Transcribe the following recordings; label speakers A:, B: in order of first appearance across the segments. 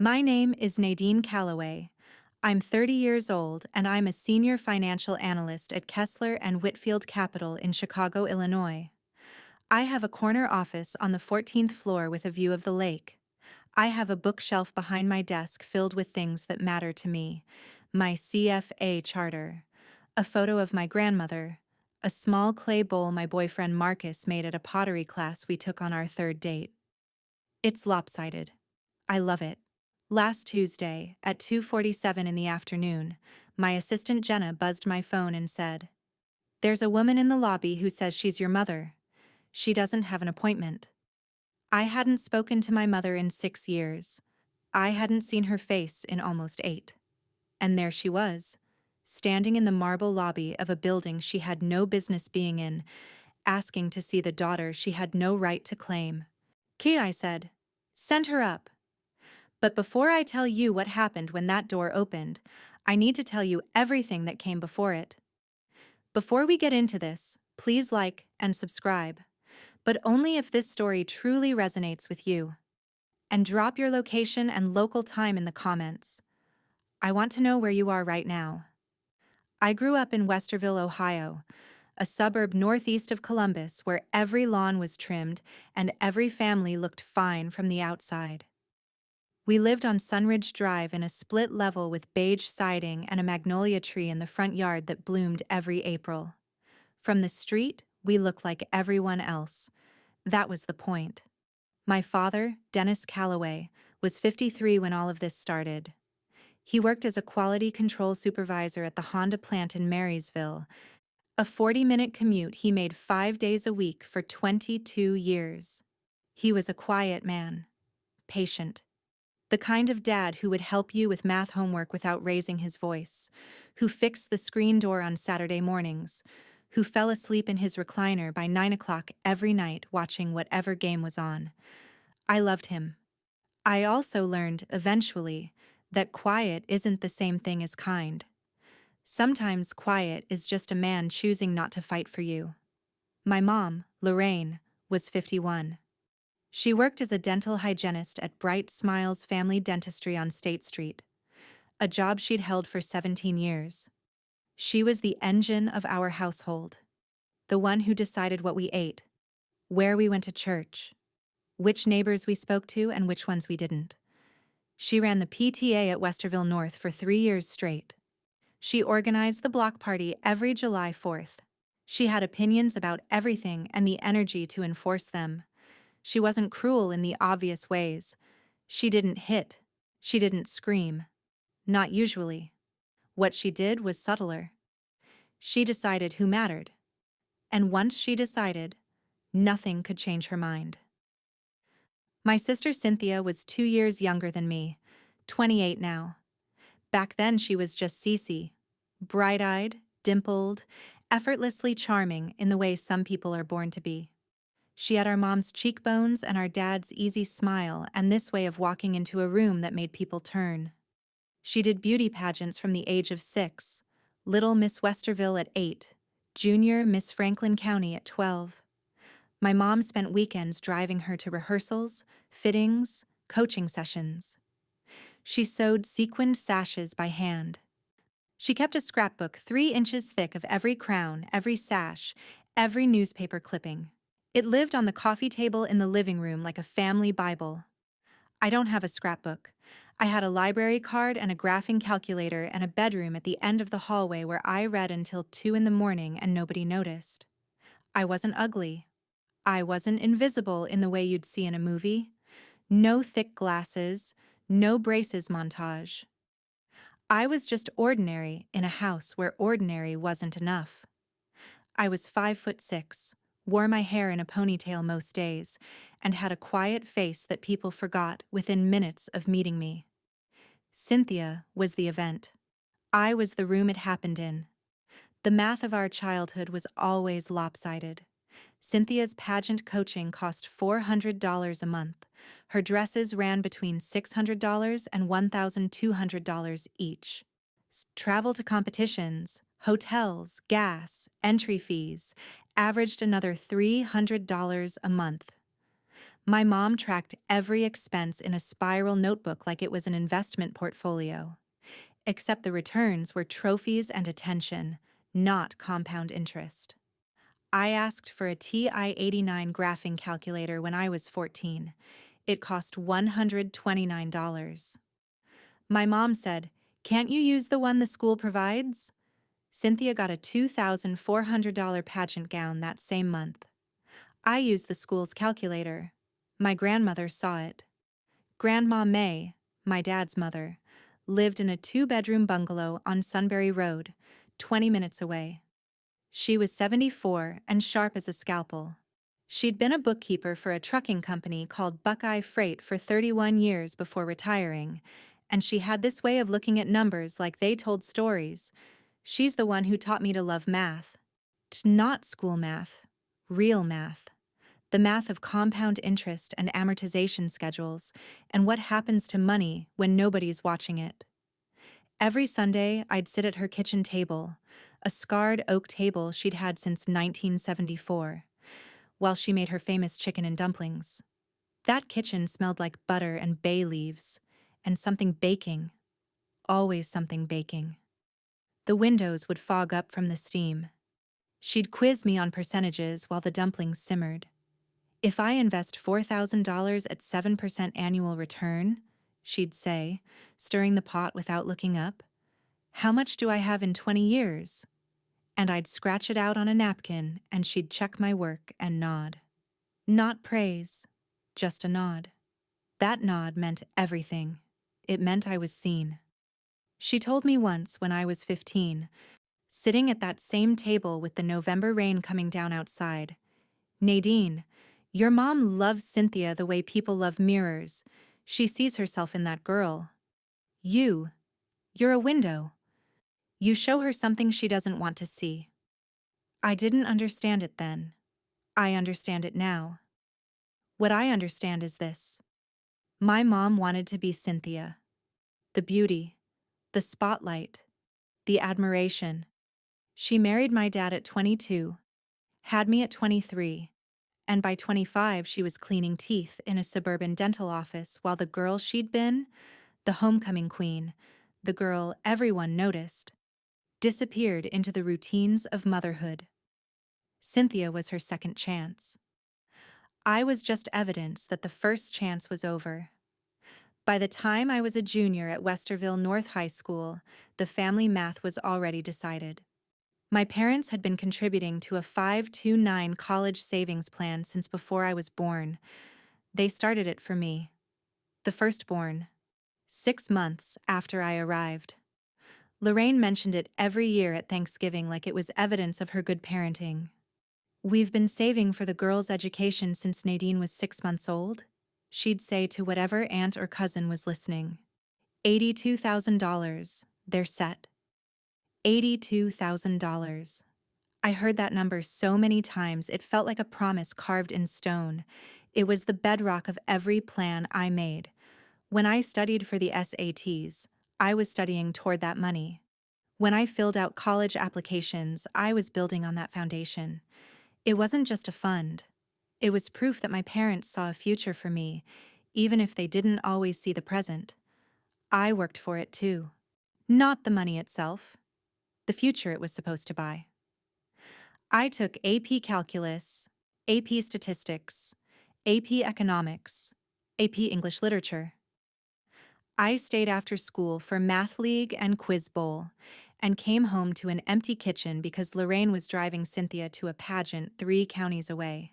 A: My name is Nadine Calloway. I'm 30 years old and I'm a senior financial analyst at Kessler and Whitfield Capital in Chicago, Illinois. I have a corner office on the 14th floor with a view of the lake. I have a bookshelf behind my desk filled with things that matter to me: my CFA charter, a photo of my grandmother, a small clay bowl my boyfriend Marcus made at a pottery class we took on our third date. It's lopsided. I love it. Last Tuesday, at 2:47 in the afternoon, my assistant Jenna buzzed my phone and said, "There's a woman in the lobby who says she's your mother. She doesn't have an appointment." I hadn't spoken to my mother in 6 years. I hadn't seen her face in almost 8. And there she was, standing in the marble lobby of a building she had no business being in, asking to see the daughter she had no right to claim. "Kate," I said, "send her up." But before I tell you what happened when that door opened, I need to tell you everything that came before it. Before we get into this, please like and subscribe, but only if this story truly resonates with you. And drop your location and local time in the comments. I want to know where you are right now. I grew up in Westerville, Ohio, a suburb northeast of Columbus where every lawn was trimmed and every family looked fine from the outside. We lived on Sunridge Drive in a split level with beige siding and a magnolia tree in the front yard that bloomed every April. From the street, we looked like everyone else. That was the point. My father, Dennis Calloway, was 53 when all of this started. He worked as a quality control supervisor at the Honda plant in Marysville, a 40-minute commute he made 5 days a week for 22 years. He was a quiet man, patient. The kind of dad who would help you with math homework without raising his voice, who fixed the screen door on Saturday mornings, who fell asleep in his recliner by 9 o'clock every night watching whatever game was on. I loved him. I also learned, eventually, that quiet isn't the same thing as kind. Sometimes quiet is just a man choosing not to fight for you. My mom, Lorraine, was 51. She worked as a dental hygienist at Bright Smiles Family Dentistry on State Street, a job she'd held for 17 years. She was the engine of our household, the one who decided what we ate, where we went to church, which neighbors we spoke to and which ones we didn't. She ran the PTA at Westerville North for 3 years straight. She organized the block party every July 4th. She had opinions about everything and the energy to enforce them. She wasn't cruel in the obvious ways. She didn't hit. She didn't scream. Not usually. What she did was subtler. She decided who mattered. And once she decided, nothing could change her mind. My sister Cynthia was 2 years younger than me, 28 now. Back then she was just Cece, bright-eyed, dimpled, effortlessly charming in the way some people are born to be. She had our mom's cheekbones and our dad's easy smile and this way of walking into a room that made people turn. She did beauty pageants from the age of 6, Little Miss Westerville at 8, Junior Miss Franklin County at 12. My mom spent weekends driving her to rehearsals, fittings, coaching sessions. She sewed sequined sashes by hand. She kept a scrapbook 3 inches thick of every crown, every sash, every newspaper clipping. It lived on the coffee table in the living room like a family Bible. I don't have a scrapbook. I had a library card and a graphing calculator and a bedroom at the end of the hallway where I read until 2 in the morning and nobody noticed. I wasn't ugly. I wasn't invisible in the way you'd see in a movie. No thick glasses, no braces montage. I was just ordinary in a house where ordinary wasn't enough. I was 5'6", wore my hair in a ponytail most days, and had a quiet face that people forgot within minutes of meeting me. Cynthia was the event. I was the room it happened in. The math of our childhood was always lopsided. Cynthia's pageant coaching cost $400 a month. Her dresses ran between $600 and $1,200 each. Travel to competitions, hotels, gas, entry fees averaged another $300 a month. My mom tracked every expense in a spiral notebook like it was an investment portfolio. Except the returns were trophies and attention, not compound interest. I asked for a TI-89 graphing calculator when I was 14. It cost $129. My mom said, "Can't you use the one the school provides?" Cynthia got a $2,400 pageant gown that same month. I used the school's calculator. My grandmother saw it. Grandma May, my dad's mother, lived in a two-bedroom bungalow on Sunbury Road, 20 minutes away. She was 74 and sharp as a scalpel. She'd been a bookkeeper for a trucking company called Buckeye Freight for 31 years before retiring, and she had this way of looking at numbers like they told stories. She's the one who taught me to love math. Not school math, real math. The math of compound interest and amortization schedules, and what happens to money when nobody's watching it. Every Sunday, I'd sit at her kitchen table, a scarred oak table she'd had since 1974, while she made her famous chicken and dumplings. That kitchen smelled like butter and bay leaves, and something baking, always something baking. The windows would fog up from the steam. She'd quiz me on percentages while the dumplings simmered. "If I invest $4,000 at 7% annual return," she'd say, stirring the pot without looking up, "how much do I have in 20 years?" And I'd scratch it out on a napkin, and she'd check my work and nod. Not praise, just a nod. That nod meant everything. It meant I was seen. She told me once when I was 15, sitting at that same table with the November rain coming down outside, "Nadine, your mom loves Cynthia the way people love mirrors. She sees herself in that girl. You're a window. You show her something she doesn't want to see." I didn't understand it then. I understand it now. What I understand is this. My mom wanted to be Cynthia. The beauty, the spotlight, the admiration. She married my dad at 22, had me at 23, and by 25 she was cleaning teeth in a suburban dental office while the girl she'd been, the homecoming queen, the girl everyone noticed, disappeared into the routines of motherhood. Cynthia was her second chance. I was just evidence that the first chance was over. By the time I was a junior at Westerville North High School, the family math was already decided. My parents had been contributing to a 529 college savings plan since before I was born. They started it for me, the firstborn, 6 months after I arrived. Lorraine mentioned it every year at Thanksgiving like it was evidence of her good parenting. "We've been saving for the girl's education since Nadine was 6 months old," she'd say to whatever aunt or cousin was listening. $82,000. They're set. $82,000. I heard that number so many times it felt like a promise carved in stone. It was the bedrock of every plan I made. When I studied for the SATs, I was studying toward that money. When I filled out college applications, I was building on that foundation. It wasn't just a fund. It was proof that my parents saw a future for me, even if they didn't always see the present. I worked for it too. Not the money itself, the future it was supposed to buy. I took AP Calculus, AP Statistics, AP Economics, AP English Literature. I stayed after school for Math League and Quiz Bowl, and came home to an empty kitchen because Lorraine was driving Cynthia to a pageant 3 counties away.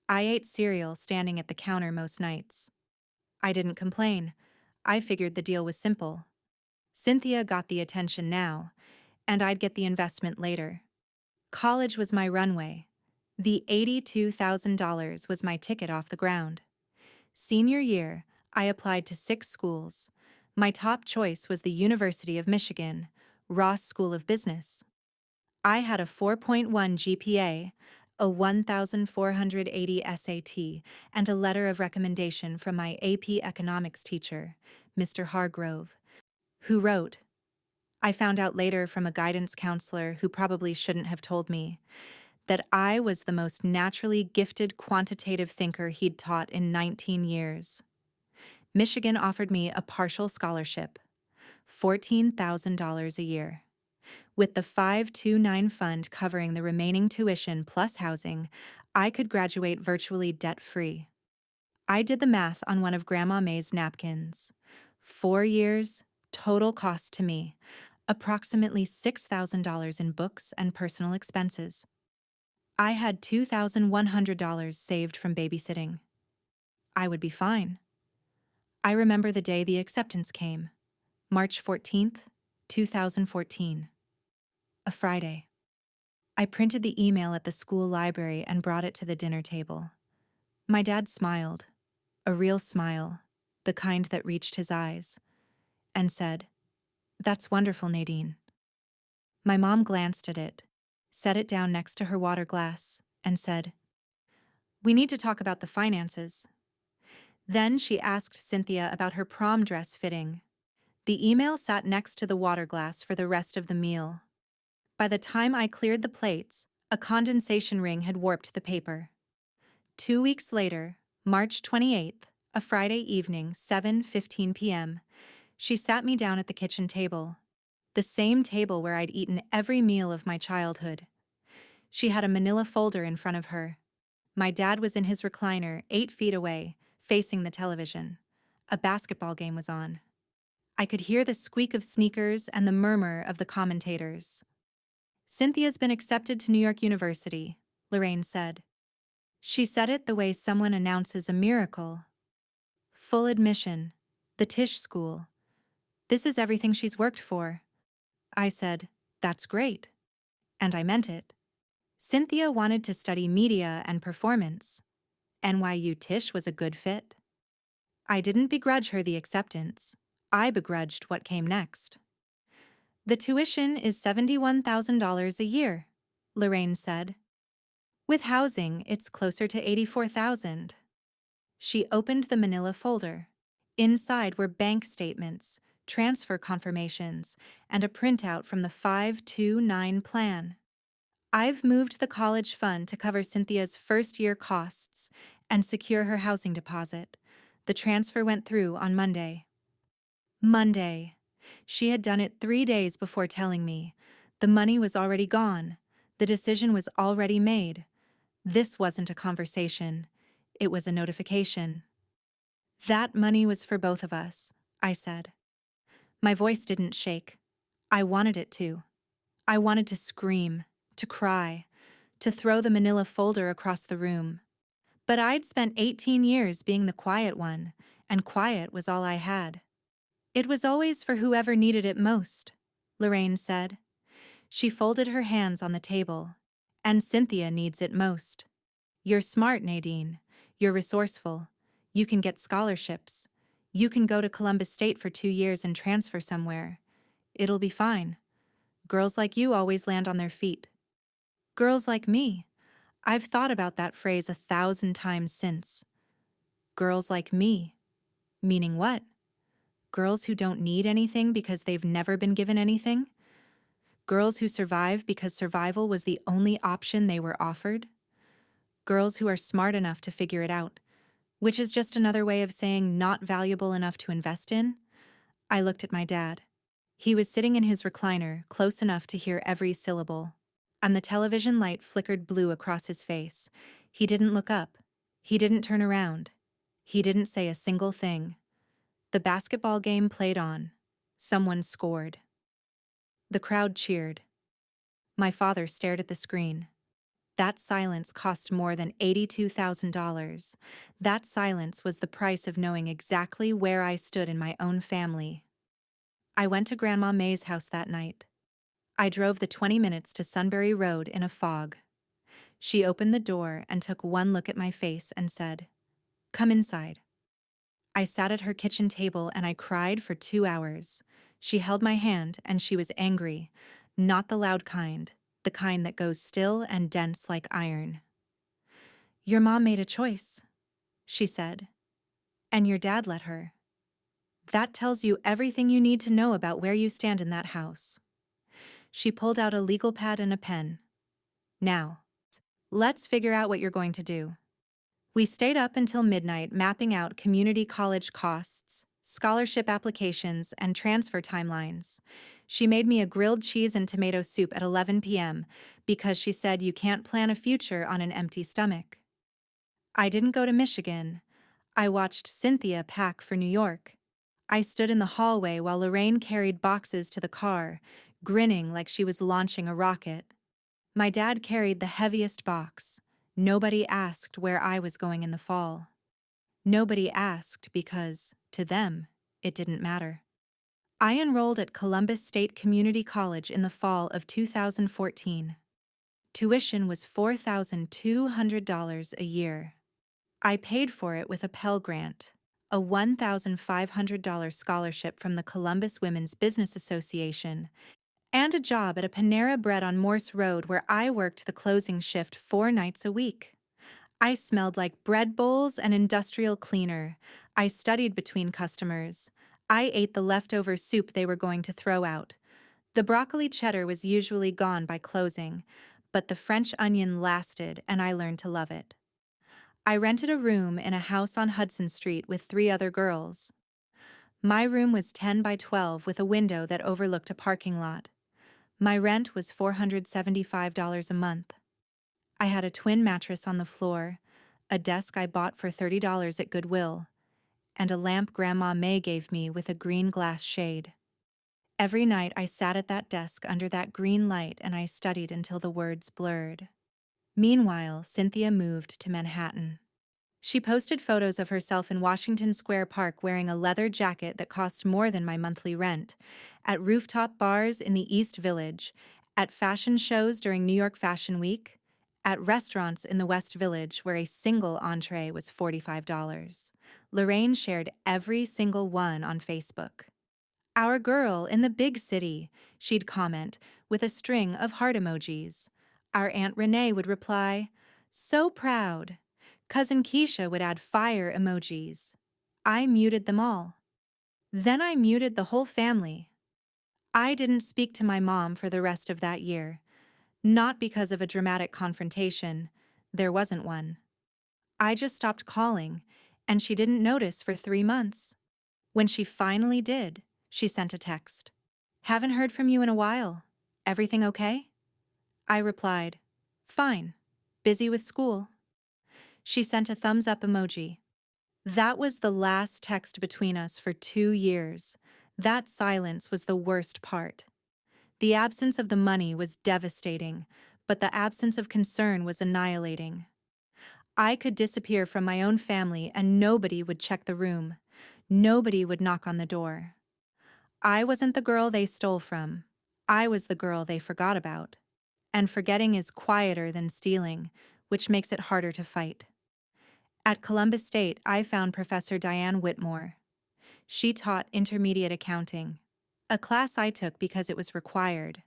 A: I ate cereal standing at the counter most nights. I didn't complain. I figured the deal was simple. Cynthia got the attention now, and I'd get the investment later. College was my runway. The $82,000 was my ticket off the ground. Senior year, I applied to 6 schools. My top choice was the University of Michigan, Ross School of Business. I had a 4.1 GPA, a 1,480 SAT, and a letter of recommendation from my AP Economics teacher, Mr. Hargrove, who wrote, I found out later from a guidance counselor who probably shouldn't have told me, that I was the most naturally gifted quantitative thinker he'd taught in 19 years. Michigan offered me a partial scholarship, $14,000 a year. With the 529 fund covering the remaining tuition plus housing, I could graduate virtually debt-free. I did the math on one of Grandma May's napkins. 4 years, total cost to me, approximately $6,000 in books and personal expenses. I had $2,100 saved from babysitting. I would be fine. I remember the day the acceptance came, March 14th, 2014. A Friday. I printed the email at the school library and brought it to the dinner table. My dad smiled, a real smile, the kind that reached his eyes, and said, "That's wonderful, Nadine." My mom glanced at it, set it down next to her water glass, and said, "We need to talk about the finances." Then she asked Cynthia about her prom dress fitting. The email sat next to the water glass for the rest of the meal. By the time I cleared the plates, a condensation ring had warped the paper. 2 weeks later, March 28th, a Friday evening, 7:15 p.m., she sat me down at the kitchen table, the same table where I'd eaten every meal of my childhood. She had a Manila Folder in front of her. My dad was in his recliner, 8 feet away, facing the television. A basketball game was on. I could hear the squeak of sneakers and the murmur of the commentators. "Cynthia's been accepted to New York University," Lorraine said. She said it the way someone announces a miracle. "Full admission. The Tisch School. This is everything she's worked for." I said, "That's great." And I meant it. Cynthia wanted to study media and performance. NYU Tisch was a good fit. I didn't begrudge her the acceptance. I begrudged what came next. "The tuition is $71,000 a year," Lorraine said. "With housing, it's closer to $84,000. She opened the Manila folder. Inside were bank statements, transfer confirmations, and a printout from the 529 plan. "I've moved the college fund to cover Cynthia's first-year costs and secure her housing deposit. The transfer went through on Monday." Monday. She had done it 3 days before telling me. The money was already gone. The decision was already made. This wasn't a conversation. It was a notification. "That money was for both of us," I said. My voice didn't shake. I wanted it to. I wanted to scream, to cry, to throw the Manila Folder across the room. But I'd spent 18 years being the quiet one, and quiet was all I had. "It was always for whoever needed it most," Lorraine said. She folded her hands on the table. "And Cynthia needs it most. You're smart, Nadine. You're resourceful. You can get scholarships. You can go to Columbus State for 2 years and transfer somewhere. It'll be fine. Girls like you always land on their feet." Girls like me. I've thought about that phrase 1,000 times since. Girls like me. Meaning what? Girls who don't need anything because they've never been given anything? Girls who survive because survival was the only option they were offered? Girls who are smart enough to figure it out, which is just another way of saying not valuable enough to invest in? I looked at my dad. He was sitting in his recliner, close enough to hear every syllable, and the television light flickered blue across his face. He didn't look up. He didn't turn around. He didn't say a single thing. The basketball game played on. Someone scored. The crowd cheered. My father stared at the screen. That silence cost more than $82,000. That silence was the price of knowing exactly where I stood in my own family. I went to Grandma May's house that night. I drove the 20 minutes to Sunbury Road in a fog. She opened the door and took one look at my face and said, "Come inside." I sat at her kitchen table and I cried for 2 hours. She held my hand and she was angry, not the loud kind, the kind that goes still and dense like iron. "Your mom made a choice," she said, "and your dad let her. That tells you everything you need to know about where you stand in that house." She pulled out a legal pad and a pen. "Now, Let's figure out what you're going to do. We stayed up until midnight mapping out community college costs, scholarship applications, and transfer timelines. She made me a grilled cheese and tomato soup at 11 p.m. because she said you can't plan a future on an empty stomach. I didn't go to Michigan. I watched Cynthia pack for New York. I stood in the hallway while Lorraine carried boxes to the car, grinning like she was launching a rocket. My dad carried the heaviest box. Nobody asked where I was going in the fall. Nobody asked because, to them, it didn't matter. I enrolled at Columbus State Community College in the fall of 2014. Tuition was $4,200 a year. I paid for it with a Pell Grant, a $1,500 scholarship from the Columbus Women's Business Association, and a job at a Panera Bread on Morse Road where I worked the closing shift 4 nights a week. I smelled like bread bowls and industrial cleaner. I studied between customers. I ate the leftover soup they were going to throw out. The broccoli cheddar was usually gone by closing, but the French onion lasted and I learned to love it. I rented a room in a house on Hudson Street with 3 other girls. My room was 10 by 12 with a window that overlooked a parking lot. My rent was $475 a month. I had a twin mattress on the floor, a desk I bought for $30 at Goodwill, and a lamp Grandma May gave me with a green glass shade. Every night I sat at that desk under that green light and I studied until the words blurred. Meanwhile, Cynthia moved to Manhattan. She posted photos of herself in Washington Square Park wearing a leather jacket that cost more than my monthly rent, at rooftop bars in the East Village, at fashion shows during New York Fashion Week, at restaurants in the West Village where a single entree was $45. Lorraine shared every single one on Facebook. "Our girl in the big city," she'd comment, with a string of heart emojis. Our Aunt Renee would reply, "So proud." Cousin Keisha would add fire emojis. I muted them all. Then I muted the whole family. I didn't speak to my mom for the rest of that year. Not because of a dramatic confrontation. There wasn't one. I just stopped calling, and she didn't notice for 3 months. When she finally did, she sent a text. "Haven't heard from you in a while. Everything okay?" I replied, "Fine. Busy with school." She sent a thumbs up emoji. That was the last text between us for 2 years. That silence was the worst part. The absence of the money was devastating, but the absence of concern was annihilating. I could disappear from my own family and nobody would check the room. Nobody would knock on the door. I wasn't the girl they stole from. I was the girl they forgot about. And forgetting is quieter than stealing, which makes it harder to fight. At Columbus State, I found Professor Diane Whitmore. She taught intermediate accounting, a class I took because it was required,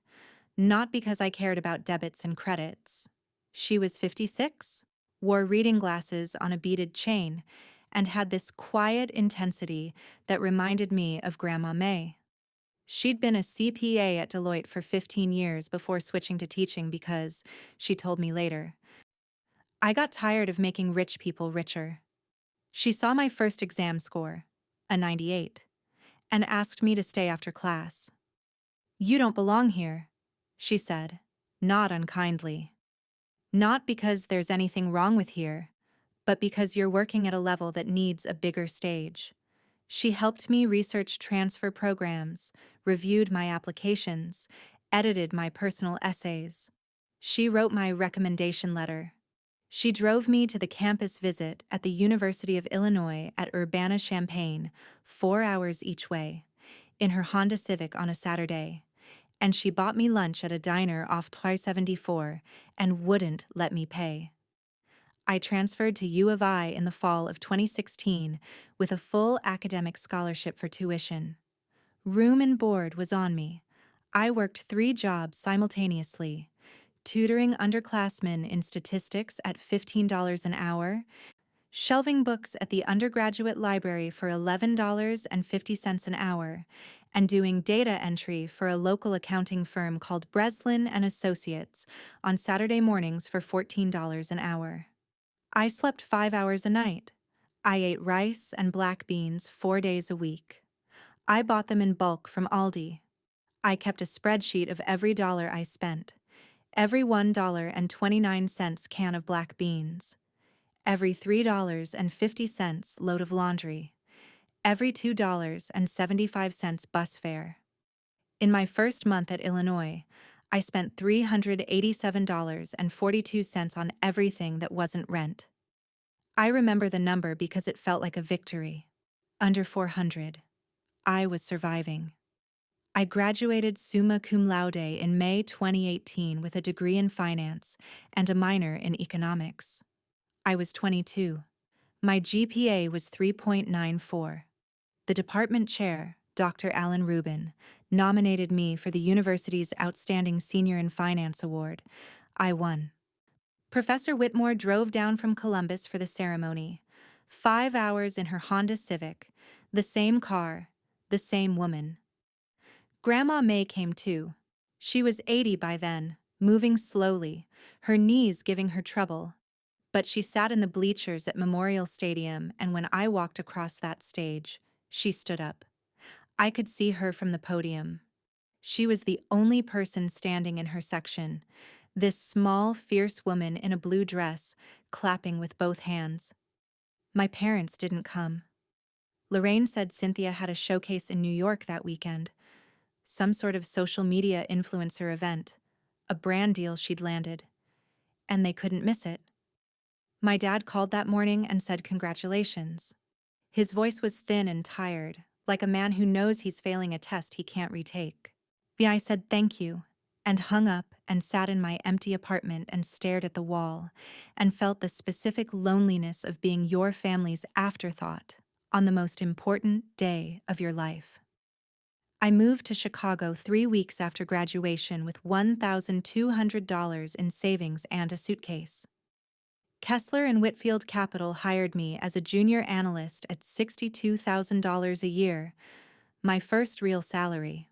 A: not because I cared about debits and credits. She was 56, wore reading glasses on a beaded chain, and had this quiet intensity that reminded me of Grandma May. She'd been a CPA at Deloitte for 15 years before switching to teaching because, she told me later, I got tired of making rich people richer. She saw my first exam score, a 98, and asked me to stay after class. "You don't belong here," she said, not unkindly. "Not because there's anything wrong with here, but because you're working at a level that needs a bigger stage." She helped me research transfer programs, reviewed my applications, edited my personal essays. She wrote my recommendation letter. She drove me to the campus visit at the University of Illinois at Urbana-Champaign, 4 hours each way, in her Honda Civic on a Saturday, and she bought me lunch at a diner off 374 and wouldn't let me pay. I transferred to U of I in the fall of 2016 with a full academic scholarship for tuition. Room and board was on me. I worked 3 jobs simultaneously: tutoring underclassmen in statistics at $15 an hour, shelving books at the undergraduate library for $11.50 an hour, and doing data entry for a local accounting firm called Breslin and Associates on Saturday mornings for $14 an hour. I slept 5 hours a night. I ate rice and black beans 4 days a week. I bought them in bulk from Aldi. I kept a spreadsheet of every dollar I spent, every $1.29 can of black beans, every $3.50 load of laundry, every $2.75 bus fare. In my first month at Illinois, I spent $387.42 on everything that wasn't rent. I remember the number because it felt like a victory. Under 400. I was surviving. I graduated summa cum laude in May 2018 with a degree in finance and a minor in economics. I was 22. My GPA was 3.94. The department chair, Dr. Alan Rubin, nominated me for the university's Outstanding Senior in Finance Award. I won. Professor Whitmore drove down from Columbus for the ceremony. 5 hours in her Honda Civic, the same car, the same woman. Grandma May came too. She was 80 by then, moving slowly, her knees giving her trouble. But she sat in the bleachers at Memorial Stadium, and when I walked across that stage, she stood up. I could see her from the podium. She was the only person standing in her section, this small, fierce woman in a blue dress, clapping with both hands. My parents didn't come. Lorraine said Cynthia had a showcase in New York that weekend. Some sort of social media influencer event, a brand deal she'd landed, and they couldn't miss it. My dad called that morning and said congratulations. His voice was thin and tired, like a man who knows he's failing a test he can't retake. I said thank you, and hung up and sat in my empty apartment and stared at the wall, and felt the specific loneliness of being your family's afterthought on the most important day of your life. I moved to Chicago 3 weeks after graduation with $1,200 in savings and a suitcase. Kessler and Whitfield Capital hired me as a junior analyst at $62,000 a year, my first real salary.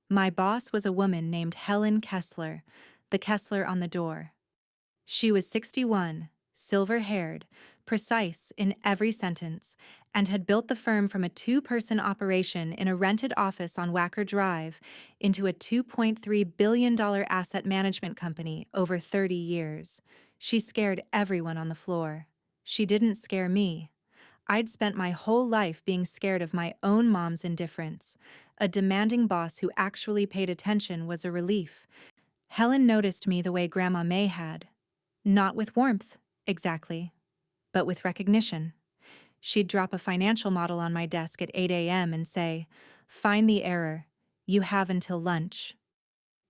A: My boss was a woman named Helen Kessler, the Kessler on the door. She was 61, silver-haired, precise in every sentence, and had built the firm from a 2-person operation in a rented office on Wacker Drive into a $2.3 billion asset management company over 30 years. She scared everyone on the floor. She didn't scare me. I'd spent my whole life being scared of my own mom's indifference. A demanding boss who actually paid attention was a relief. Helen noticed me the way Grandma May had. Not with warmth, exactly, but with recognition. She'd drop a financial model on my desk at 8 a.m. and say, "Find the error. You have until lunch."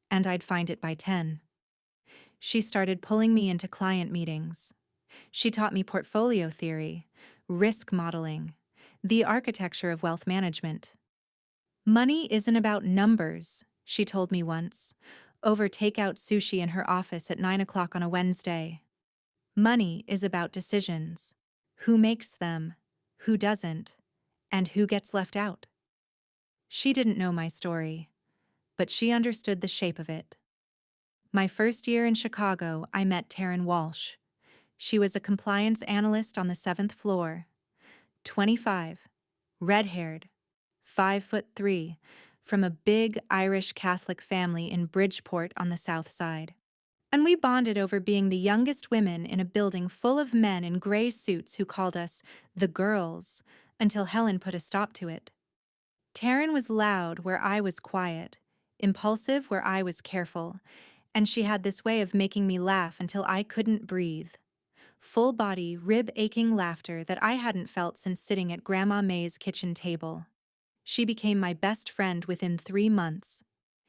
A: And I'd find it by 10. She started pulling me into client meetings. She taught me portfolio theory, risk modeling, the architecture of wealth management. Money isn't about numbers, she told me once, over takeout sushi in her office at 9 o'clock on a Wednesday. Money is about decisions. Who makes them, who doesn't, and who gets left out. She didn't know my story, but she understood the shape of it. My first year in Chicago, I met Taryn Walsh. She was a compliance analyst on the 7th floor. 25, red-haired, 5'3", from a big Irish Catholic family in Bridgeport on the South Side. And we bonded over being the youngest women in a building full of men in gray suits who called us the girls, until Helen put a stop to it. Taryn was loud where I was quiet, impulsive where I was careful, and she had this way of making me laugh until I couldn't breathe. Full-body, rib-aching laughter that I hadn't felt since sitting at Grandma May's kitchen table. She became my best friend within 3 months.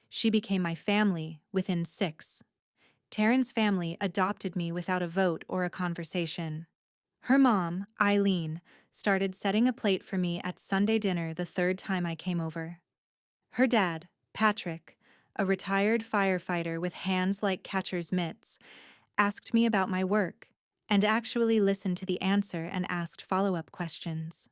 A: She became my family within 6. Taryn's family adopted me without a vote or a conversation. Her mom, Eileen, started setting a plate for me at Sunday dinner the 3rd time I came over. Her dad, Patrick, a retired firefighter with hands like catcher's mitts, asked me about my work, and actually listened to the answer and asked follow-up questions.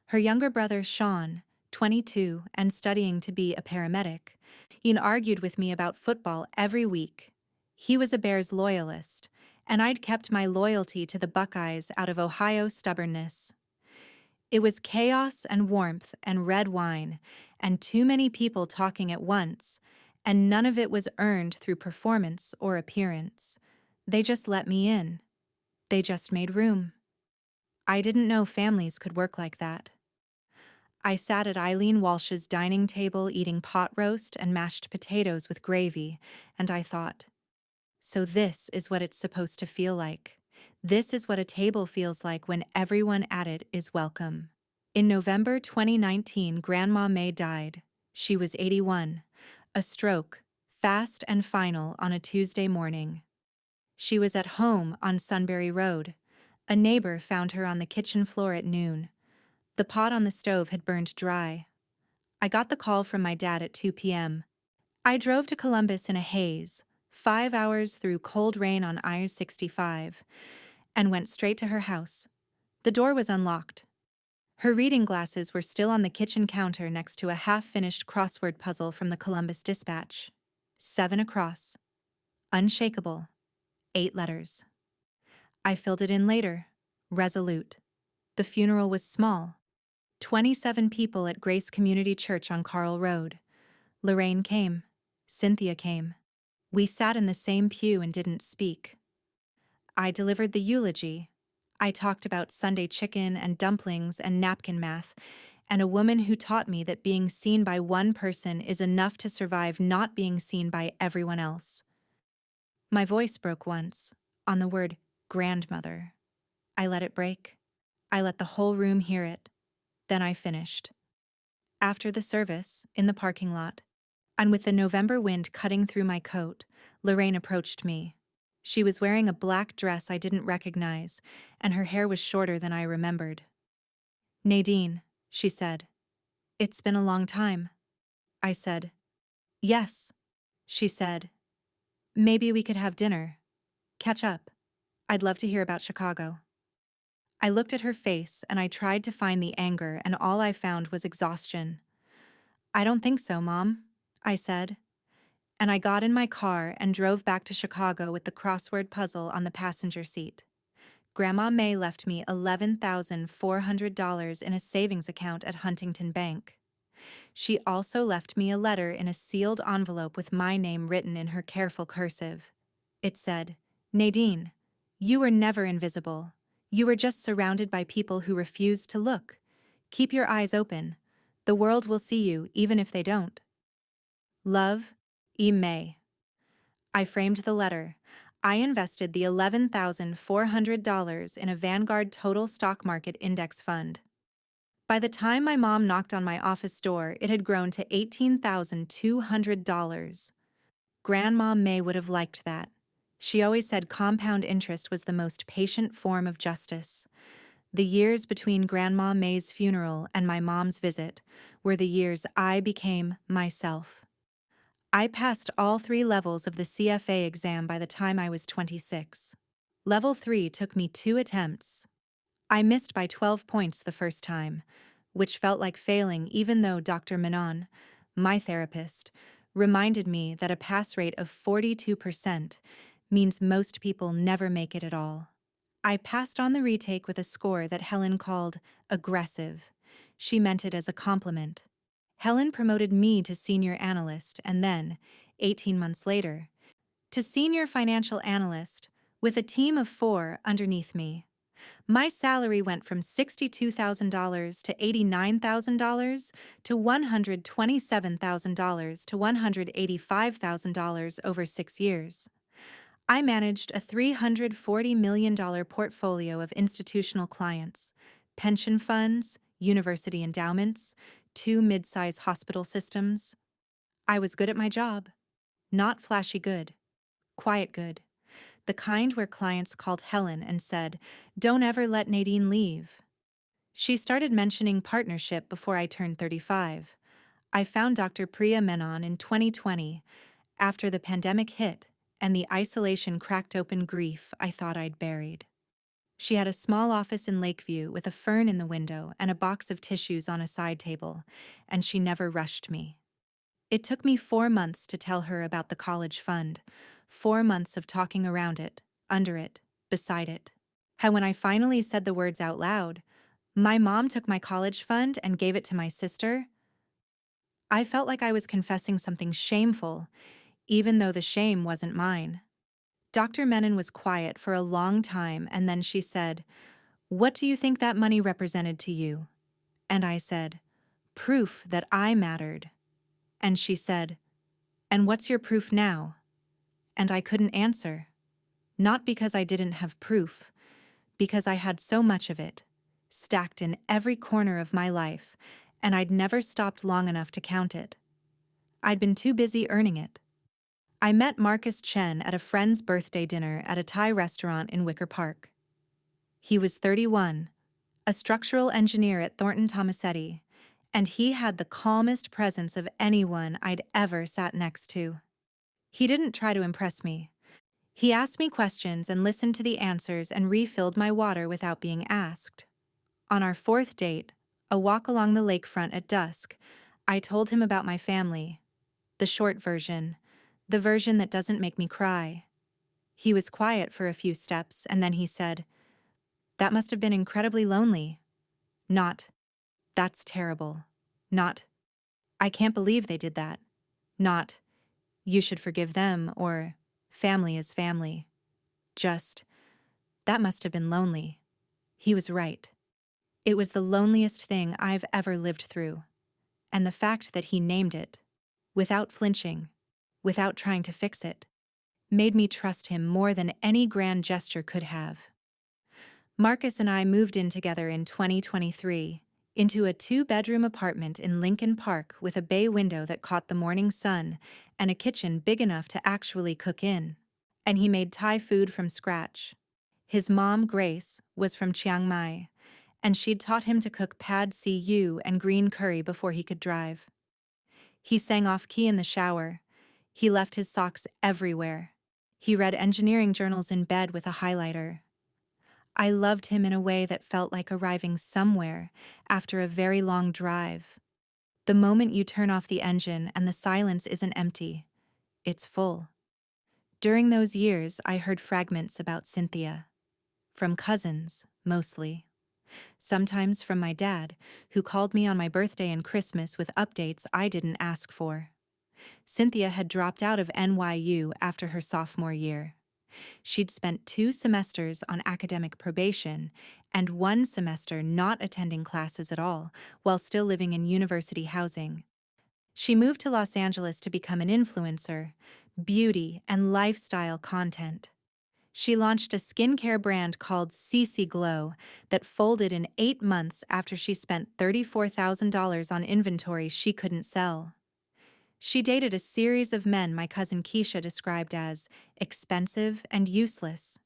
A: Her younger brother, Sean, 22, and studying to be a paramedic. Ian argued with me about football every week. He was a Bears loyalist, and I'd kept my loyalty to the Buckeyes out of Ohio stubbornness. It was chaos and warmth and red wine, and too many people talking at once, and none of it was earned through performance or appearance. They just let me in. They just made room. I didn't know families could work like that. I sat at Eileen Walsh's dining table eating pot roast and mashed potatoes with gravy, and I thought, so this is what it's supposed to feel like. This is what a table feels like when everyone at it is welcome. In November 2019, Grandma May died. She was 81. A stroke, fast and final on a Tuesday morning. She was at home on Sunbury Road. A neighbor found her on the kitchen floor at noon. The pot on the stove had burned dry. I got the call from my dad at 2 p.m. I drove to Columbus in a haze, 5 hours through cold rain on I-65, and went straight to her house. The door was unlocked. Her reading glasses were still on the kitchen counter next to a half-finished crossword puzzle from the Columbus Dispatch. 7 across. Unshakable. 8 letters. I filled it in later. Resolute. The funeral was small. 27 people at Grace Community Church on Carl Road. Lorraine came. Cynthia came. We sat in the same pew and didn't speak. I delivered the eulogy. I talked about Sunday chicken and dumplings and napkin math, and a woman who taught me that being seen by one person is enough to survive not being seen by everyone else. My voice broke once, on the word grandmother. I let it break. I let the whole room hear it. Then I finished. After the service, in the parking lot, and with the November wind cutting through my coat, Lorraine approached me. She was wearing a black dress I didn't recognize, and her hair was shorter than I remembered. "Nadine," she said. "It's been a long time." I said, "Yes." She said, "Maybe we could have dinner. Catch up. I'd love to hear about Chicago." I looked at her face and I tried to find the anger, and all I found was exhaustion. "I don't think so, Mom," I said. And I got in my car and drove back to Chicago with the crossword puzzle on the passenger seat. Grandma May left me $11,400 in a savings account at Huntington Bank. She also left me a letter in a sealed envelope with my name written in her careful cursive. It said, "Nadine, you were never invisible. You were just surrounded by people who refused to look. Keep your eyes open. The world will see you even if they don't. Love, E. May." I framed the letter. I invested the $11,400 in a Vanguard Total Stock Market Index Fund. By the time my mom knocked on my office door, it had grown to $18,200. Grandma May would have liked that. She always said compound interest was the most patient form of justice. The years between Grandma May's funeral and my mom's visit were the years I became myself. I passed all 3 levels of the CFA exam by the time I was 26. Level 3 took me 2 attempts. I missed by 12 points the first time, which felt like failing even though Dr. Menon, my therapist, reminded me that a pass rate of 42% means most people never make it at all. I passed on the retake with a score that Helen called aggressive. She meant it as a compliment. Helen promoted me to senior analyst and then, 18 months later, to senior financial analyst with a team of 4 underneath me. My salary went from $62,000 to $89,000 to $127,000 to $185,000 over 6 years. I managed a $340 million portfolio of institutional clients, pension funds, university endowments, 2 mid-size hospital systems. I was good at my job. Not flashy good. Quiet good. The kind where clients called Helen and said, "Don't ever let Nadine leave." She started mentioning partnership before I turned 35. I found Dr. Priya Menon in 2020, after the pandemic hit and the isolation cracked open grief I thought I'd buried. She had a small office in Lakeview with a fern in the window and a box of tissues on a side table, and she never rushed me. It took me 4 months to tell her about the college fund, 4 months of talking around it, under it, beside it. How when I finally said the words out loud, "My mom took my college fund and gave it to my sister," I felt like I was confessing something shameful, even though the shame wasn't mine. Dr. Menon was quiet for a long time, and then she said, "What do you think that money represented to you?" And I said, "Proof that I mattered." And she said, "And what's your proof now?" And I couldn't answer. Not because I didn't have proof, because I had so much of it, stacked in every corner of my life, and I'd never stopped long enough to count it. I'd been too busy earning it. I met Marcus Chen at a friend's birthday dinner at a Thai restaurant in Wicker Park. He was 31, a structural engineer at Thornton Tomasetti, and he had the calmest presence of anyone I'd ever sat next to. He didn't try to impress me. He asked me questions and listened to the answers and refilled my water without being asked. On our fourth date, a walk along the lakefront at dusk, I told him about my family, the short version, the version that doesn't make me cry. He was quiet for a few steps, and then he said, "That must have been incredibly lonely." Not, "That's terrible." Not, "I can't believe they did that." Not, "You should forgive them," or "Family is family." Just, "That must have been lonely." He was right. It was the loneliest thing I've ever lived through. And the fact that he named it, without flinching, without trying to fix it, made me trust him more than any grand gesture could have. Marcus and I moved in together in 2023, into a 2-bedroom apartment in Lincoln Park with a bay window that caught the morning sun and a kitchen big enough to actually cook in. And he made Thai food from scratch. His mom, Grace, was from Chiang Mai, and she'd taught him to cook pad see ew and green curry before he could drive. He sang off-key in the shower. He left his socks everywhere. He read engineering journals in bed with a highlighter. I loved him in a way that felt like arriving somewhere after a very long drive. The moment you turn off the engine and the silence isn't empty, it's full. During those years, I heard fragments about Cynthia. From cousins, mostly. Sometimes from my dad, who called me on my birthday and Christmas with updates I didn't ask for. Cynthia had dropped out of NYU after her sophomore year. She'd spent 2 semesters on academic probation and 1 semester not attending classes at all, while still living in university housing. She moved to Los Angeles to become an influencer, beauty and lifestyle content. She launched a skincare brand called CC Glow that folded in 8 months after she spent $34,000 on inventory she couldn't sell. She dated a series of men my cousin Keisha described as expensive and useless.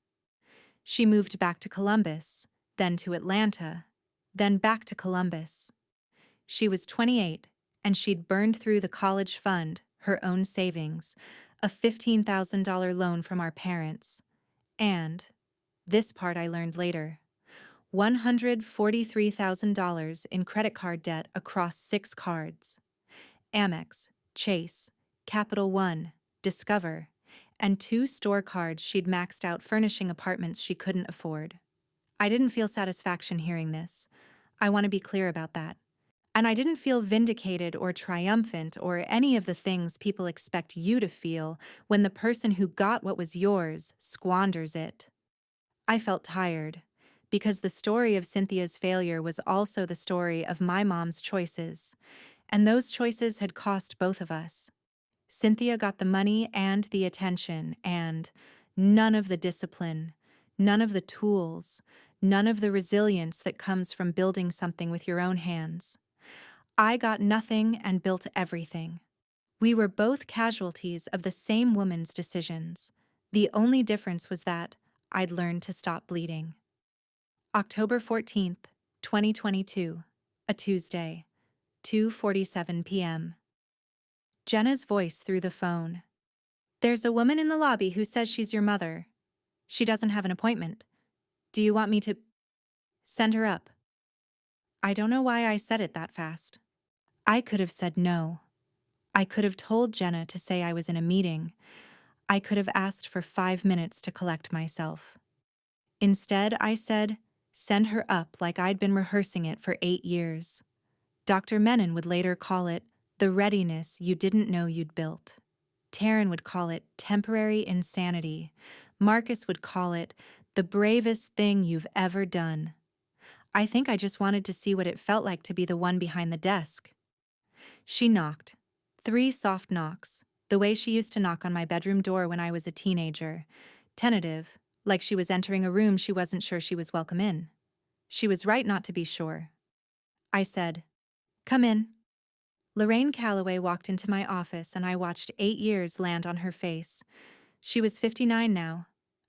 A: She moved back to Columbus, then to Atlanta, then back to Columbus. She was 28, and she'd burned through the college fund, her own savings, a $15,000 loan from our parents, and, this part I learned later, $143,000 in credit card debt across 6 cards. Amex, Chase, Capital One, Discover, and 2 store cards she'd maxed out furnishing apartments she couldn't afford. I didn't feel satisfaction hearing this. I want to be clear about that. And I didn't feel vindicated or triumphant or any of the things people expect you to feel when the person who got what was yours squanders it. I felt tired, because the story of Cynthia's failure was also the story of my mom's choices, and those choices had cost both of us. Cynthia got the money and the attention, and none of the discipline, none of the tools, none of the resilience that comes from building something with your own hands. I got nothing and built everything. We were both casualties of the same woman's decisions. The only difference was that I'd learned to stop bleeding. October 14th, 2022, a Tuesday, 2:47 p.m. Jenna's voice through the phone. "There's a woman in the lobby who says she's your mother. She doesn't have an appointment. Do you want me to send her up? I don't know why I said it that fast. I could have said no. I could have told Jenna to say I was in a meeting. I could have asked for 5 minutes to collect myself. Instead, I said, send her up like I'd been rehearsing it for 8 years. Dr. Menon would later call it the readiness you didn't know you'd built. Taryn would call it temporary insanity. Marcus would call it the bravest thing you've ever done. I think I just wanted to see what it felt like to be the one behind the desk. She knocked. 3 soft knocks, the way she used to knock on my bedroom door when I was a teenager. Tentative, like she was entering a room she wasn't sure she was welcome in. She was right not to be sure. I said, "Come in." Lorraine Calloway walked into my office and I watched 8 years land on her face. She was 59 now.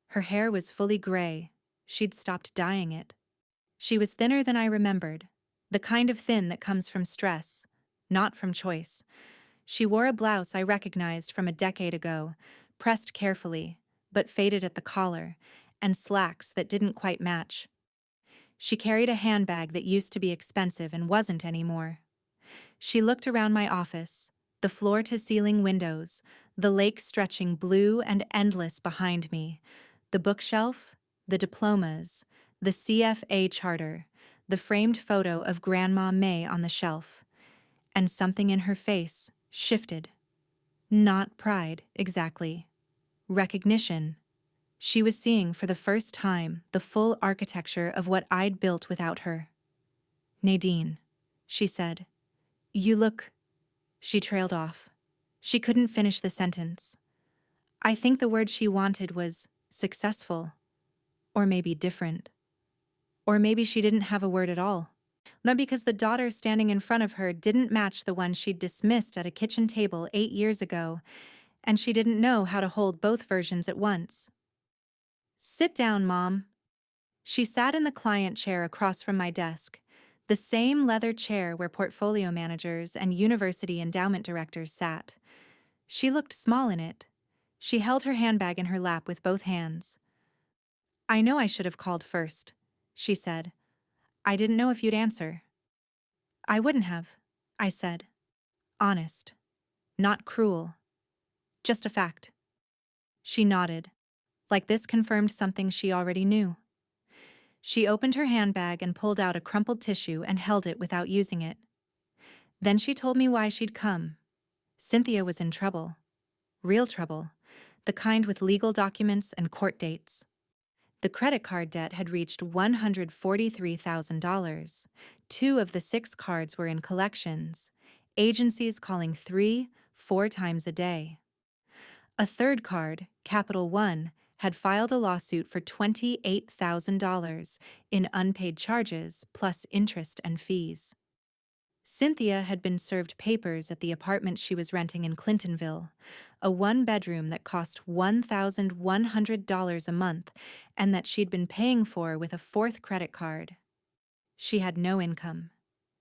A: Her hair was fully gray. She'd stopped dyeing it. She was thinner than I remembered, the kind of thin that comes from stress, not from choice. She wore a blouse I recognized from a decade ago, pressed carefully, but faded at the collar, and slacks that didn't quite match. She carried a handbag that used to be expensive and wasn't anymore. She looked around my office, the floor-to-ceiling windows, the lake stretching blue and endless behind me, the bookshelf, the diplomas, the CFA charter, the framed photo of Grandma May on the shelf. And something in her face shifted. Not pride, exactly. Recognition. She was seeing for the first time the full architecture of what I'd built without her. "Nadine," she said. "You look—" She trailed off. She couldn't finish the sentence. I think the word she wanted was successful. Or maybe different. Or maybe she didn't have a word at all. Not because the daughter standing in front of her didn't match the one she'd dismissed at a kitchen table 8 years ago, and she didn't know how to hold both versions at once. "Sit down, Mom." She sat in the client chair across from my desk, the same leather chair where portfolio managers and university endowment directors sat. She looked small in it. She held her handbag in her lap with both hands. "I know I should have called first," she said. "I didn't know if you'd answer." "I wouldn't have," I said. Honest. Not cruel. Just a fact. She nodded, like this confirmed something she already knew. She opened her handbag and pulled out a crumpled tissue and held it without using it. Then she told me why she'd come. Cynthia was in trouble. Real trouble. The kind with legal documents and court dates. The credit card debt had reached $143,000. 2 of the 6 cards were in collections. Agencies calling 3, 4 times a day. A third card, Capital One, had filed a lawsuit for $28,000 in unpaid charges plus interest and fees. Cynthia had been served papers at the apartment she was renting in Clintonville, a 1-bedroom that cost $1,100 a month and that she'd been paying for with a 4th credit card. She had no income.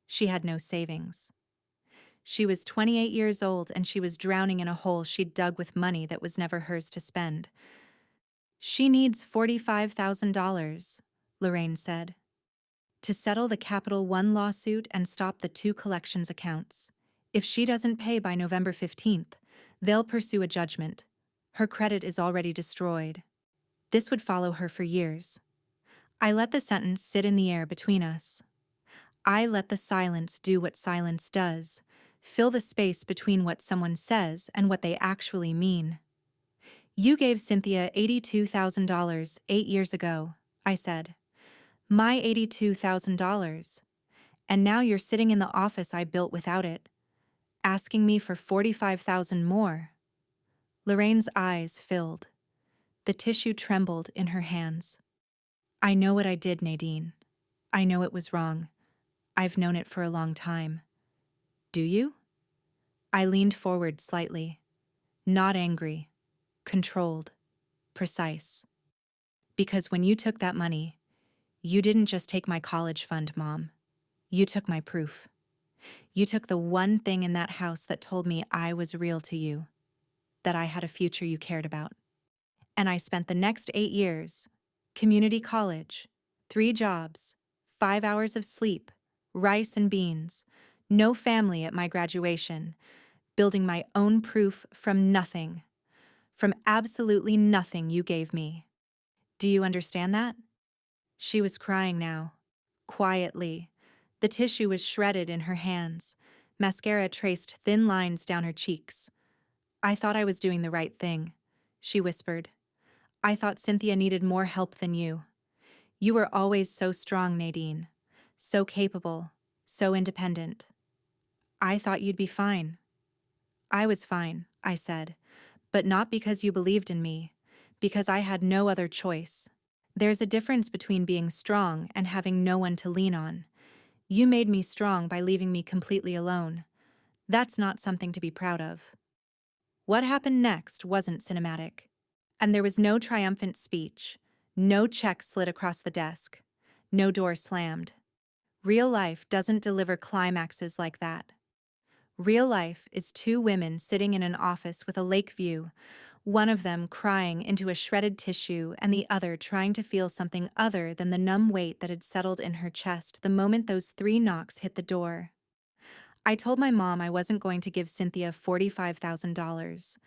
A: She had no savings. She was 28 years old and she was drowning in a hole she'd dug with money that was never hers to spend. "She needs $45,000, Lorraine said, to settle the Capital One lawsuit and stop the 2 collections accounts. If she doesn't pay by November 15th, they'll pursue a judgment. Her credit is already destroyed. This would follow her for years." I let the sentence sit in the air between us. I let the silence do what silence does, fill the space between what someone says and what they actually mean. "You gave Cynthia $82,000 8 years ago," I said. "My $82,000. And now you're sitting in the office I built without it, asking me for $45,000 more." Lorraine's eyes filled. The tissue trembled in her hands. "I know what I did, Nadine. I know it was wrong. I've known it for a long time." "Do you?" I leaned forward slightly. Not angry. Controlled. Precise. "Because when you took that money, you didn't just take my college fund, Mom. You took my proof. You took the one thing in that house that told me I was real to you, that I had a future you cared about. And I spent the next 8 years, community college, 3 jobs, 5 hours of sleep, rice and beans, no family at my graduation, building my own proof from nothing, from absolutely nothing you gave me. Do you understand that? She was crying now, quietly. The tissue was shredded in her hands. Mascara traced thin lines down her cheeks. I thought I was doing the right thing, she whispered. I thought Cynthia needed more help than you. You were always so strong, Nadine. So capable, so independent. I thought you'd be fine. I was fine, I said, but not because you believed in me, because I had no other choice. There's a difference between being strong and having no one to lean on. You made me strong by leaving me completely alone. That's not something to be proud of. What happened next wasn't cinematic. And there was no triumphant speech, no check slid across the desk, no door slammed. Real life doesn't deliver climaxes like that. Real life is two women sitting in an office with a lake view, one of them crying into a shredded tissue and the other trying to feel something other than the numb weight that had settled in her chest the moment those 3 knocks hit the door. I told my mom I wasn't going to give Cynthia $45,000.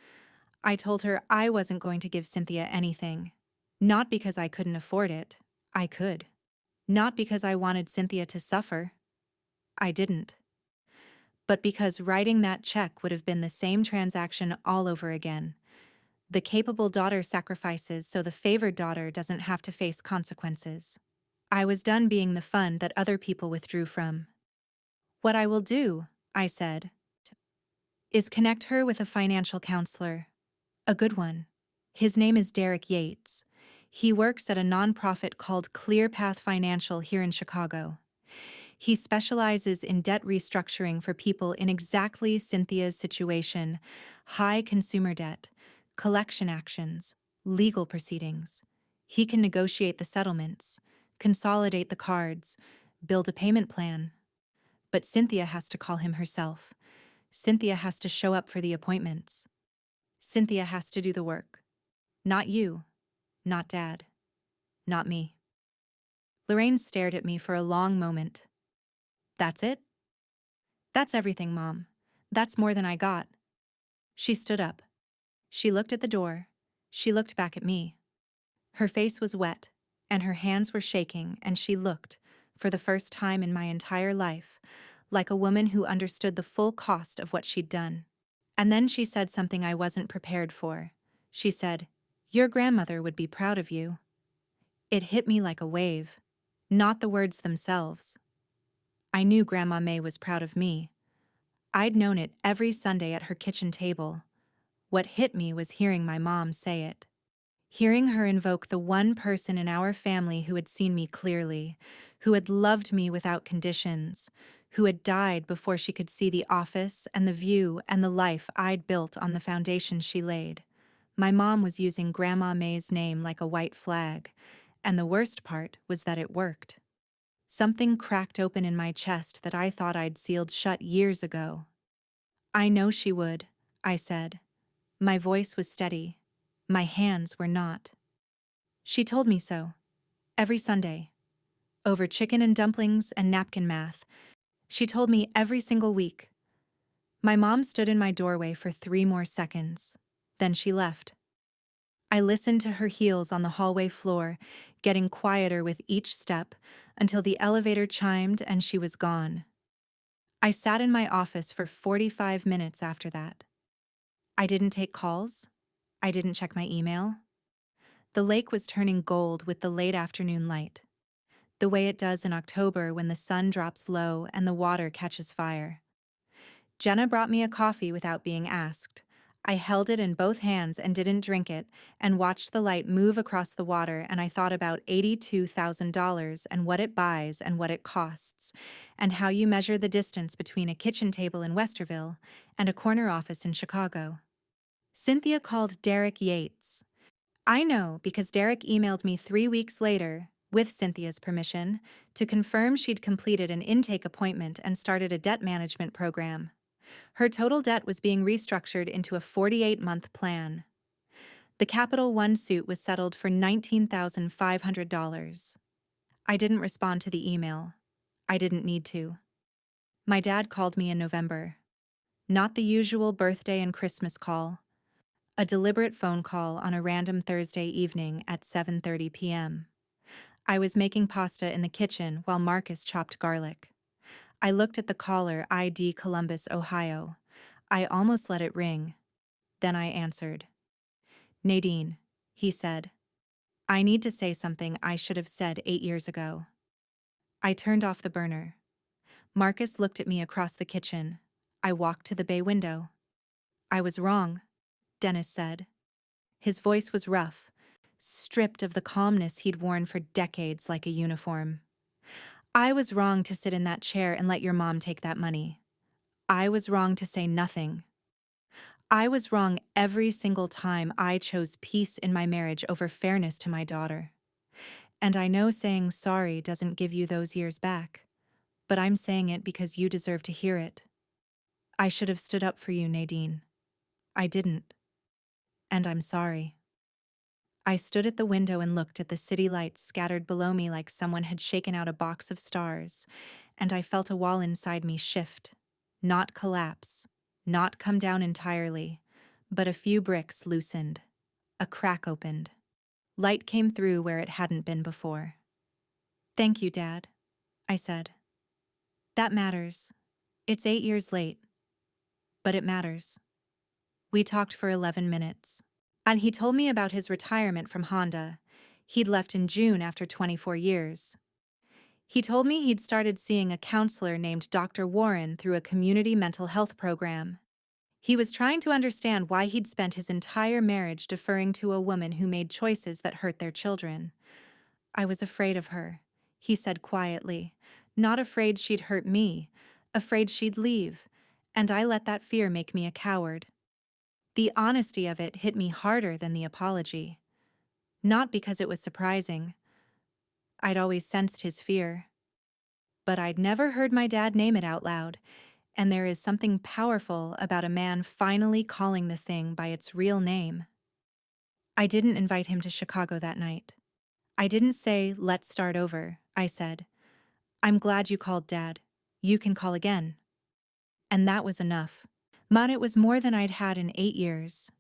A: I told her I wasn't going to give Cynthia anything. Not because I couldn't afford it. I could. Not because I wanted Cynthia to suffer. I didn't. But because writing that check would have been the same transaction all over again. The capable daughter sacrifices so the favored daughter doesn't have to face consequences. I was done being the fun that other people withdrew from. What I will do, I said, is connect her with a financial counselor. A good one. His name is Derek Yates. He works at a nonprofit called ClearPath Financial here in Chicago. He specializes in debt restructuring for people in exactly Cynthia's situation: high consumer debt, collection actions, legal proceedings. He can negotiate the settlements, consolidate the cards, build a payment plan. But Cynthia has to call him herself. Cynthia has to show up for the appointments. Cynthia has to do the work. Not you, not Dad, not me. Lorraine stared at me for a long moment. That's it? That's everything, Mom. That's more than I got. She stood up. She looked at the door. She looked back at me. Her face was wet, and her hands were shaking, and she looked, for the first time in my entire life, like a woman who understood the full cost of what she'd done. And then she said something I wasn't prepared for. She said, "Your grandmother would be proud of you." It hit me like a wave. Not the words themselves. I knew Grandma May was proud of me. I'd known it every Sunday at her kitchen table. What hit me was hearing my mom say it. Hearing her invoke the one person in our family who had seen me clearly, who had loved me without conditions, who had died before she could see the office and the view and the life I'd built on the foundation she laid. My mom was using Grandma May's name like a white flag, and the worst part was that it worked. Something cracked open in my chest that I thought I'd sealed shut years ago. "I know she would," I said. My voice was steady. My hands were not. She told me so. Every Sunday. Over chicken and dumplings and napkin math. She told me every single week. My mom stood in my doorway for 3 more seconds. Then she left. I listened to her heels on the hallway floor, getting quieter with each step, until the elevator chimed and she was gone. I sat in my office for 45 minutes after that. I didn't take calls. I didn't check my email. The lake was turning gold with the late afternoon light, the way it does in October when the sun drops low and the water catches fire. Jenna brought me a coffee without being asked. I held it in both hands and didn't drink it, and watched the light move across the water, and I thought about $82,000 and what it buys and what it costs, and how you measure the distance between a kitchen table in Westerville and a corner office in Chicago. Cynthia called Derek Yates. I know because Derek emailed me 3 weeks later, with Cynthia's permission, to confirm she'd completed an intake appointment and started a debt management program. Her total debt was being restructured into a 48-month plan. The Capital One suit was settled for $19,500. I didn't respond to the email. I didn't need to. My dad called me in November. Not the usual birthday and Christmas call. A deliberate phone call on a random Thursday evening at 7:30 p.m. I was making pasta in the kitchen while Marcus chopped garlic. I looked at the caller ID Columbus, Ohio. I almost let it ring. Then I answered. Nadine, he said. I need to say something I should have said 8 years ago. I turned off the burner. Marcus looked at me across the kitchen. I walked to the bay window. I was wrong, Dennis said. His voice was rough, stripped of the calmness he'd worn for decades like a uniform. I was wrong to sit in that chair and let your mom take that money. I was wrong to say nothing. I was wrong every single time I chose peace in my marriage over fairness to my daughter. And I know saying sorry doesn't give you those years back, but I'm saying it because you deserve to hear it. I should have stood up for you, Nadine. I didn't. And I'm sorry. I stood at the window and looked at the city lights scattered below me like someone had shaken out a box of stars, and I felt a wall inside me shift, not collapse, not come down entirely, but a few bricks loosened. A crack opened. Light came through where it hadn't been before. Thank you, Dad, I said. That matters. It's 8 years late. But it matters. We talked for 11 minutes. And he told me about his retirement from Honda. He'd left in June after 24 years. He told me he'd started seeing a counselor named Dr. Warren through a community mental health program. He was trying to understand why he'd spent his entire marriage deferring to a woman who made choices that hurt their children. I was afraid of her, he said quietly. Not afraid she'd hurt me, afraid she'd leave, and I let that fear make me a coward. The honesty of it hit me harder than the apology. Not because it was surprising. I'd always sensed his fear. But I'd never heard my dad name it out loud, and there is something powerful about a man finally calling the thing by its real name. I didn't invite him to Chicago that night. I didn't say, let's start over, I said. I'm glad you called, Dad. You can call again. And that was enough. It was more than I'd had in 8 years.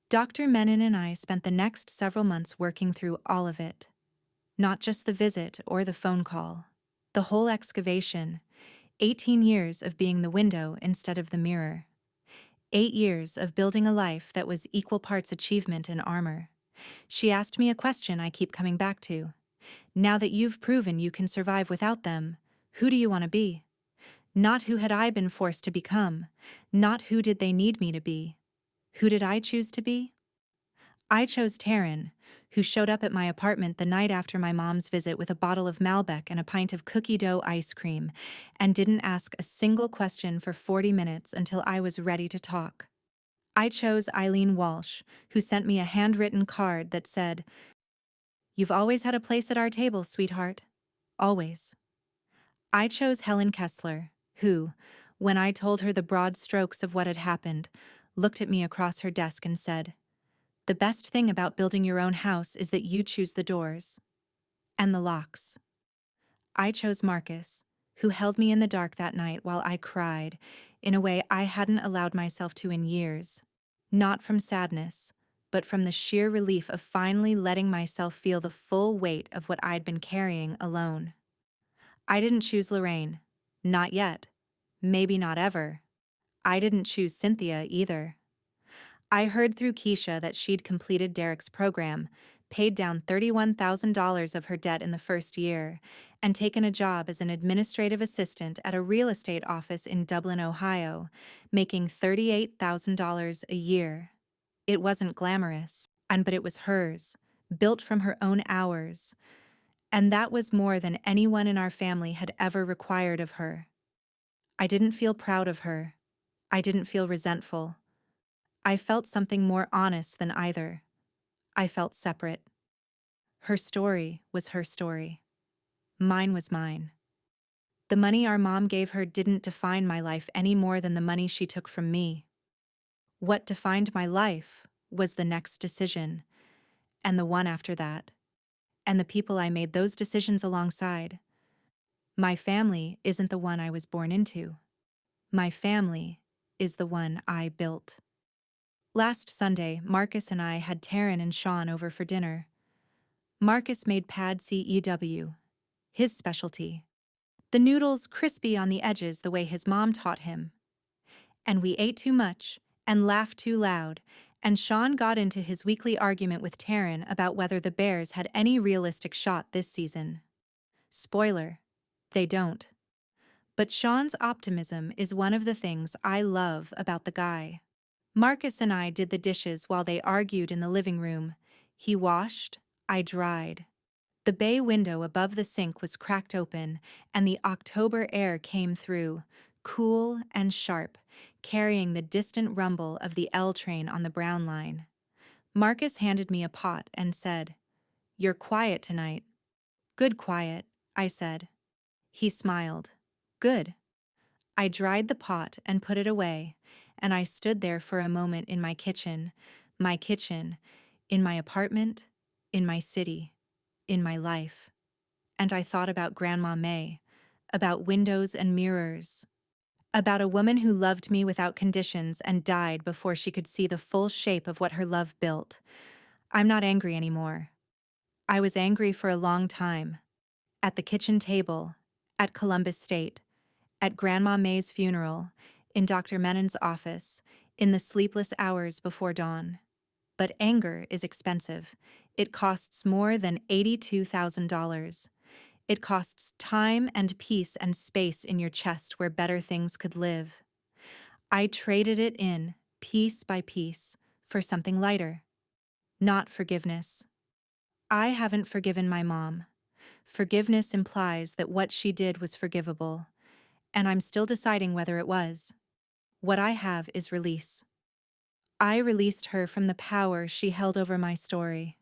A: Dr. Menon and I spent the next several months working through all of it. Not just the visit or the phone call. The whole excavation. 18 years of being the window instead of the mirror. 8 years of building a life that was equal parts achievement and armor. She asked me a question I keep coming back to. Now that you've proven you can survive without them, who do you want to be? Not who had I been forced to become. Not who did they need me to be. Who did I choose to be? I chose Taryn, who showed up at my apartment the night after my mom's visit with a bottle of Malbec and a pint of cookie dough ice cream, and didn't ask a single question for 40 minutes until I was ready to talk. I chose Eileen Walsh, who sent me a handwritten card that said, "You've always had a place at our table, sweetheart. Always." I chose Helen Kessler, who, when I told her the broad strokes of what had happened, looked at me across her desk and said, "The best thing about building your own house is that you choose the doors and the locks." I chose Marcus, who held me in the dark that night while I cried, in a way I hadn't allowed myself to in years. Not from sadness, but from the sheer relief of finally letting myself feel the full weight of what I'd been carrying alone. I didn't choose Lorraine. Not yet. Maybe not ever. I didn't choose Cynthia either. I heard through Keisha that she'd completed Derek's program, paid down $31,000 of her debt in the first year, and taken a job as an administrative assistant at a real estate office in Dublin, Ohio, making $38,000 a year. It wasn't glamorous, but it was hers, built from her own hours. And that was more than anyone in our family had ever required of her. I didn't feel proud of her. I didn't feel resentful. I felt something more honest than either. I felt separate. Her story was her story. Mine was mine. The money our mom gave her didn't define my life any more than the money she took from me. What defined my life was the next decision, and the one after that, and the people I made those decisions alongside. My family isn't the one I was born into. My family is the one I built. Last Sunday, Marcus and I had Taryn and Sean over for dinner. Marcus made pad CEW, his specialty. The noodles crispy on the edges the way his mom taught him. And we ate too much and laughed too loud, and Sean got into his weekly argument with Taryn about whether the Bears had any realistic shot this season. Spoiler, they don't. But Sean's optimism is one of the things I love about the guy. Marcus and I did the dishes while they argued in the living room. He washed, I dried. The bay window above the sink was cracked open, and the October air came through, cool and sharp, carrying the distant rumble of the L train on the Brown Line. Marcus handed me a pot and said, "You're quiet tonight." "Good quiet," I said. He smiled. "Good." I dried the pot and put it away, and I stood there for a moment in my kitchen, in my apartment, in my city, in my life. And I thought about Grandma May, about windows and mirrors, about a woman who loved me without conditions and died before she could see the full shape of what her love built. I'm not angry anymore. I was angry for a long time. At the kitchen table, at Columbus State, at Grandma May's funeral, in Dr. Menon's office, in the sleepless hours before dawn. But anger is expensive. It costs more than $82,000. It costs time and peace and space in your chest where better things could live. I traded it in, piece by piece, for something lighter. Not forgiveness. I haven't forgiven my mom. Forgiveness implies that what she did was forgivable, and I'm still deciding whether it was. What I have is release. I released her from the power she held over my story.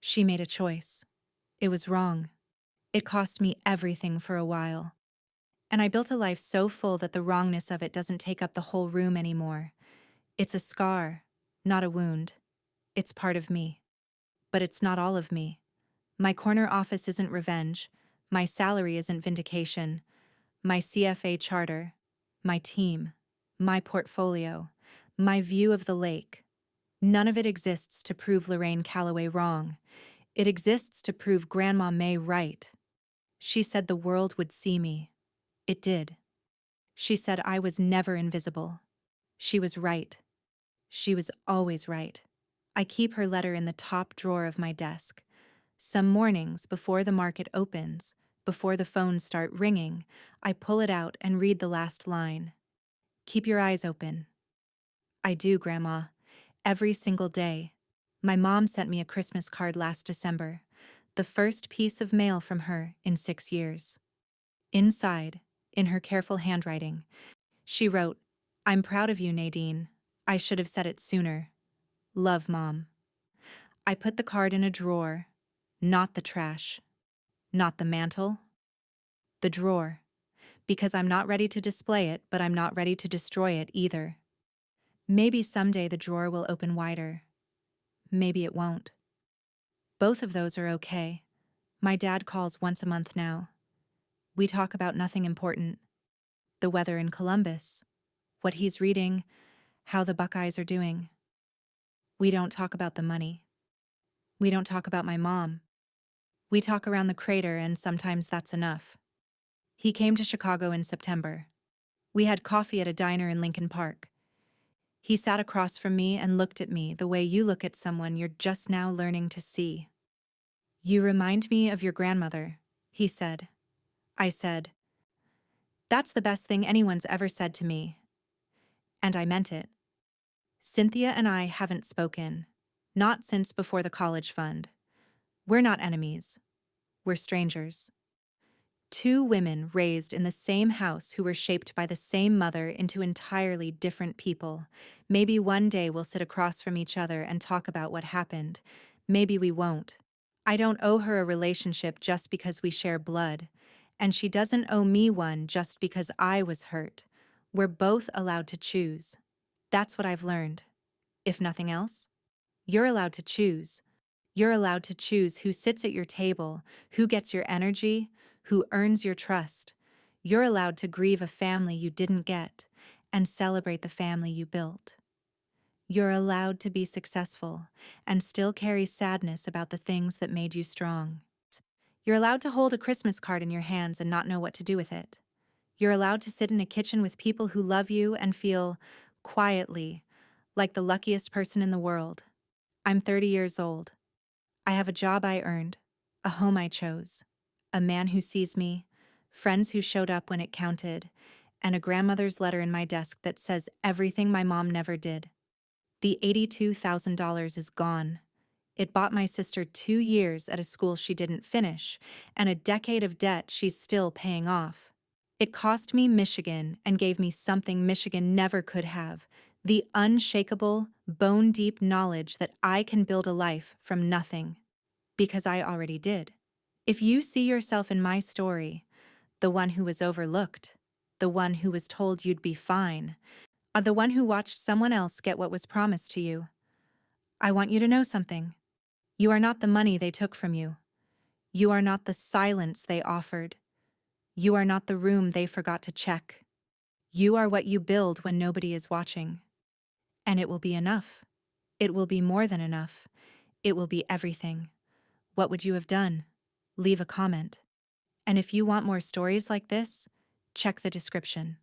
A: She made a choice. It was wrong. It cost me everything for a while. And I built a life so full that the wrongness of it doesn't take up the whole room anymore. It's a scar, not a wound. It's part of me. But it's not all of me. My corner office isn't revenge. My salary isn't vindication. My CFA charter, my team, my portfolio, my view of the lake. None of it exists to prove Lorraine Calloway wrong. It exists to prove Grandma May right. She said the world would see me. It did. She said I was never invisible. She was right. She was always right. I keep her letter in the top drawer of my desk. Some mornings, before the market opens, before the phones start ringing, I pull it out and read the last line. "Keep your eyes open." I do, Grandma. Every single day. My mom sent me a Christmas card last December, the first piece of mail from her in 6 years. Inside, in her careful handwriting, she wrote, "I'm proud of you, Nadine. I should have said it sooner. Love, Mom." I put the card in a drawer, not the trash, not the mantle, the drawer, because I'm not ready to display it, but I'm not ready to destroy it either. Maybe someday the drawer will open wider. Maybe it won't. Both of those are okay. My dad calls once a month now. We talk about nothing important. The weather in Columbus, what he's reading, how the Buckeyes are doing. We don't talk about the money. We don't talk about my mom. We talk around the crater, and sometimes that's enough. He came to Chicago in September. We had coffee at a diner in Lincoln Park. He sat across from me and looked at me the way you look at someone you're just now learning to see. "You remind me of your grandmother," he said. I said, "That's the best thing anyone's ever said to me." And I meant it. Cynthia and I haven't spoken. Not since before the college fund. We're not enemies. We're strangers. Two women raised in the same house who were shaped by the same mother into entirely different people. Maybe one day we'll sit across from each other and talk about what happened. Maybe we won't. I don't owe her a relationship just because we share blood, and she doesn't owe me one just because I was hurt. We're both allowed to choose. That's what I've learned. If nothing else, you're allowed to choose. You're allowed to choose who sits at your table, who gets your energy, who earns your trust. You're allowed to grieve a family you didn't get and celebrate the family you built. You're allowed to be successful and still carry sadness about the things that made you strong. You're allowed to hold a Christmas card in your hands and not know what to do with it. You're allowed to sit in a kitchen with people who love you and feel, quietly, like the luckiest person in the world. I'm 30 years old. I have a job I earned, a home I chose, a man who sees me, friends who showed up when it counted, and a grandmother's letter in my desk that says everything my mom never did. The $82,000 is gone. It bought my sister 2 years at a school she didn't finish, and a decade of debt she's still paying off. It cost me Michigan and gave me something Michigan never could have, the unshakable, bone-deep knowledge that I can build a life from nothing. Because I already did. If you see yourself in my story, the one who was overlooked, the one who was told you'd be fine, or the one who watched someone else get what was promised to you, I want you to know something. You are not the money they took from you. You are not the silence they offered. You are not the room they forgot to check. You are what you build when nobody is watching. And it will be enough. It will be more than enough. It will be everything. What would you have done? Leave a comment. And if you want more stories like this, check the description.